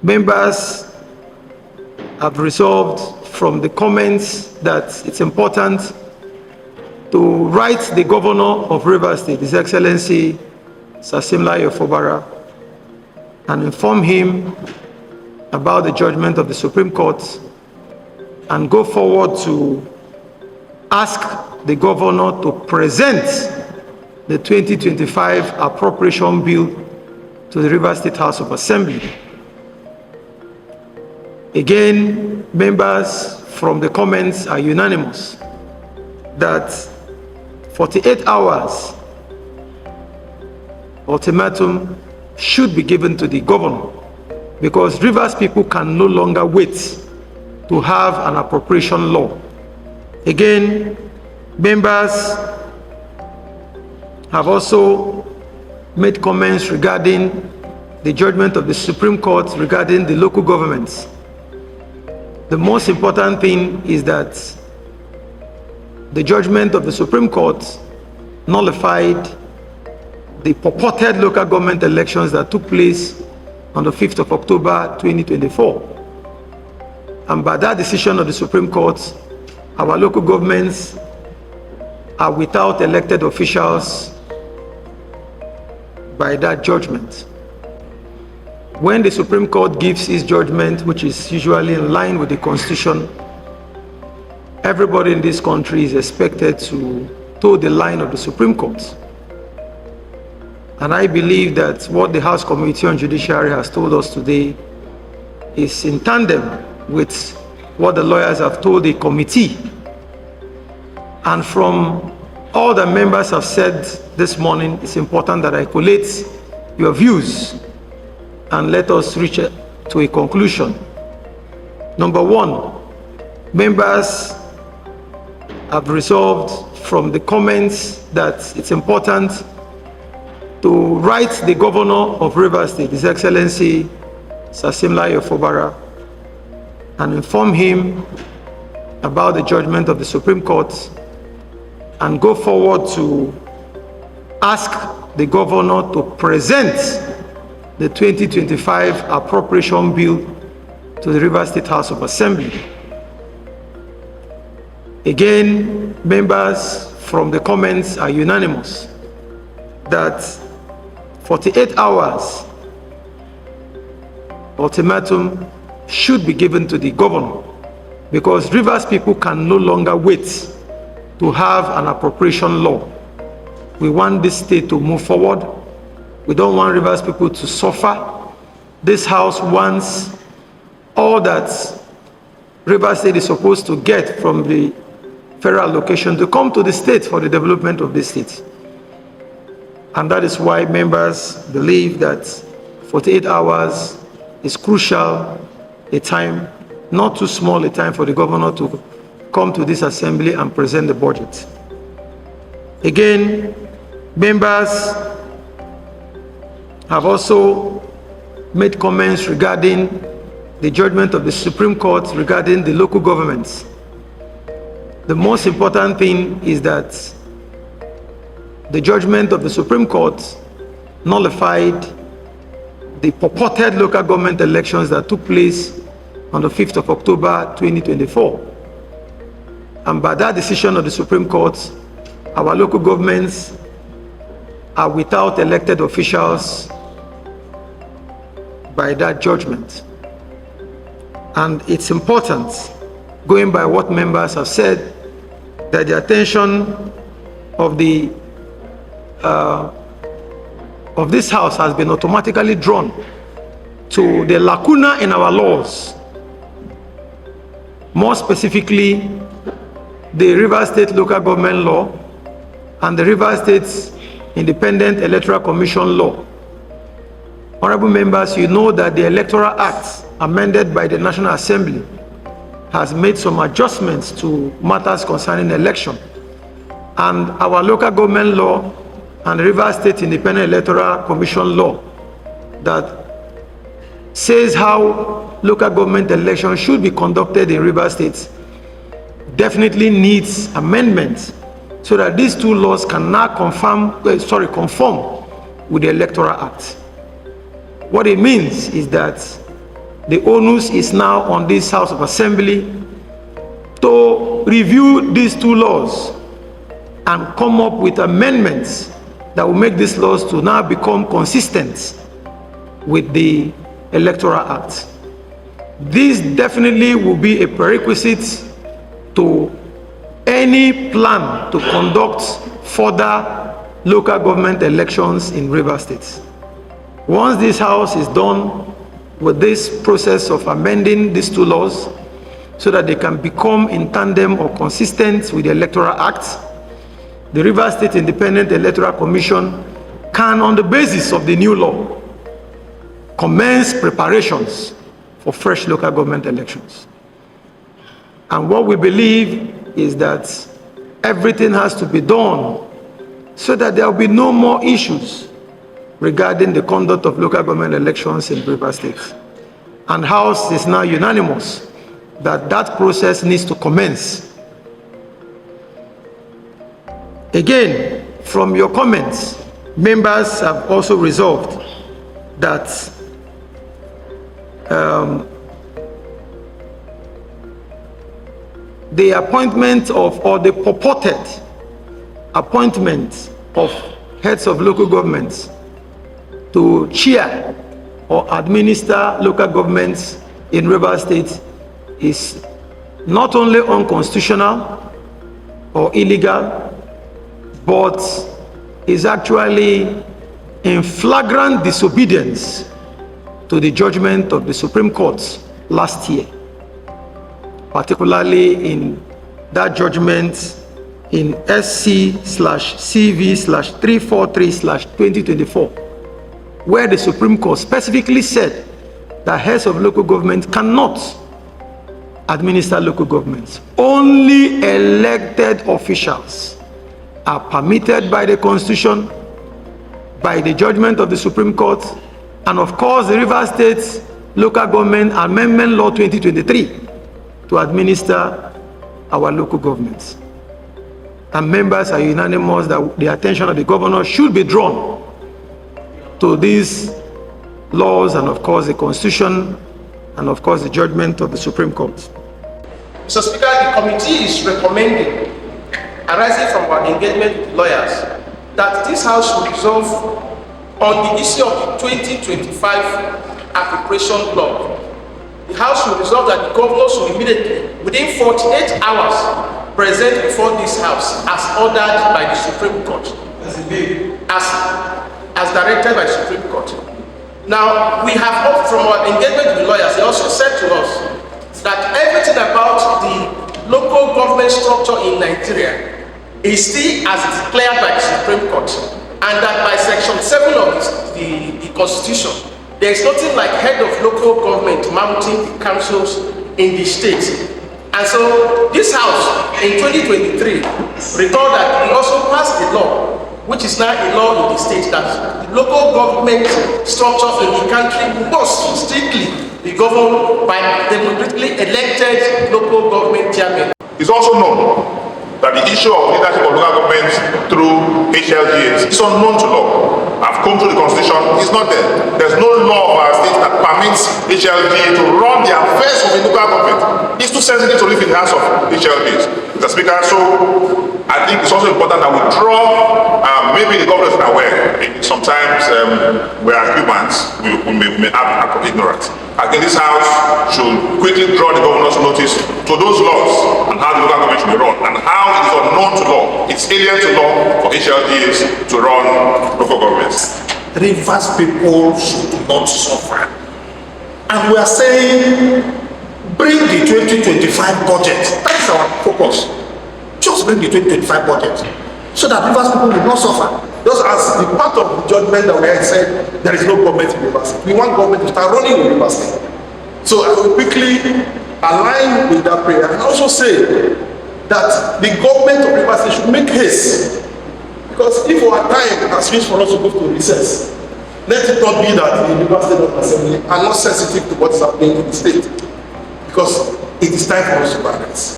Members have resolved from the comments that it's important to write the Governor of Rivers State, His Excellency Siminalayi Fubara, and inform him about the judgment of the Supreme Court and go forward to ask the Governor to present the 2025 appropriation bill to the Rivers State House of Assembly. Again, members from the comments are unanimous that 48 hours ultimatum should be given to the Governor, because Rivers people can no longer wait to have an appropriation law. Again, members have also made comments regarding the judgment of the Supreme Court regarding the local governments. The most important thing is that the judgment of the Supreme Court nullified the purported local government elections that took place on the 5th of October 2024. And by that decision of the Supreme Court, our local governments are without elected officials by that judgment. When the Supreme Court gives its judgment, which is usually in line with the Constitution, everybody in this country is expected to toe the line of the Supreme Court. And I believe that what the House Committee on Judiciary has told us today is in tandem with what the lawyers have told the committee. And from all the members have said this morning, it's important that I collate your views and let us reach to a conclusion. Number one, members have resolved from the comments that it's important to write the Governor of Rivers State, His Excellency Siminalayi Fubara, and inform him about the judgment of the Supreme Court and go forward to ask the Governor to present the 2025 appropriation bill to the Rivers State House of Assembly. Again, members from the comments are unanimous that 48 hours ultimatum should be given to the Governor, because Rivers people can no longer wait to have an appropriation law. We want this state to move forward. We don't want Rivers people to suffer. This House wants all that Rivers State is supposed to get from the federal allocation to come to the state for the development of the state. And that is why members believe that 48 hours is crucial, a time, not too small a time for the Governor to come to this assembly and present the budget. Again, members have also made comments regarding the judgment of the Supreme Court regarding the local governments. The most important thing is that the judgment of the Supreme Court nullified the purported local government elections that took place on the 5th of October 2024. And by that decision of the Supreme Court, our local governments are without elected officials by that judgment. And it's important, going by what members have said, that the attention of this House has been automatically drawn to the lacuna in our laws, more specifically the Rivers State Local Government Law and the Rivers State Independent Electoral Commission Law. Honorable members, you know that the Electoral Act, amended by the National Assembly, has made some adjustments to matters concerning election. And our local government law and the Rivers State Independent Electoral Commission law that says how local government elections should be conducted in Rivers State definitely needs amendments so that these two laws can now conform with the Electoral Act. What it means is that The onus is now on this House of Assembly to review these two laws and come up with amendments that will make these laws to now become consistent with the Electoral Act. This definitely will be a prerequisite to any plan to conduct further local government elections in Rivers State. Once this House is done with this process of amending these two laws so that they can become in tandem or consistent with the Electoral Act, the Rivers State Independent Electoral Commission can, on the basis of the new law, commence preparations for fresh local government elections. And what we believe is that everything has to be done so that there will be no more issues regarding the conduct of local government elections in Rivers State. And House is now unanimous that that process needs to commence. Again, from your comments, members have also resolved that the appointment of, or the purported appointment of heads of local governments to chair or administer local governments in Rivers State is not only unconstitutional or illegal, but is actually in flagrant disobedience to the judgment of the Supreme Court last year, particularly in that judgment in SC/CV/343/2024, where the Supreme Court specifically said that heads of local government cannot administer local governments. Only elected officials are permitted by the Constitution, by the judgment of the Supreme Court, and of course the Rivers State Local Government Amendment Law 2023 to administer our local governments. And members are unanimous that the attention of the governor should be drawn to these laws and of course the Constitution and of course the judgment of the Supreme Court. Mr. Speaker, the committee is recommending, arising from our engagement with lawyers, that this House should resolve on the issue of the 2025 appropriation law. The House should resolve that the governor should immediately, within 48 hours, present before this House as ordered by the Supreme Court, as directed by the Supreme Court. Now, we have hoped from our engagement with lawyers, they also said to us that everything about the local government structure in Nigeria is still as declared by the Supreme Court, and that by Section 7 of the Constitution, there is nothing like head of local government mounting the councils in the state. And so this House in 2023 recalled that we also passed a law, which is now a law in the state, that the local government structure in the country must strictly be governed by democratically elected local government chairmen. It's also known that the issue of leadership of local governments through HLGs is unknown to law. I've come through the Constitution, it's not there. There's no law of our state that permits HLG to run the affairs of a local government. It's too sensitive to live in the hands of HLGs. Mr. Speaker, so I think it's also important that we draw, maybe the government is aware, sometimes we are humans, we may act ignorant. I think this House should quickly draw the governor's notice to those laws and how the local government should be run, and how it is unknown to law, it's alien to law for HLGs to run local governments. Rivers people should not suffer. And we are saying, bring the 2025 budget. That is our focus. Just bring the 2025 budget, so that Rivers people will not suffer. Just as the part of the judgment that we had said, there is no government in Rivers State. We want government to start running in Rivers State. So I will quickly align with that prayer and also say that the government of Rivers State should make haste. Because if our time has reached for us to go to recess, let it not be that the Rivers State Assembly are not sensitive to what is happening in the state. Because it is time for us to balance.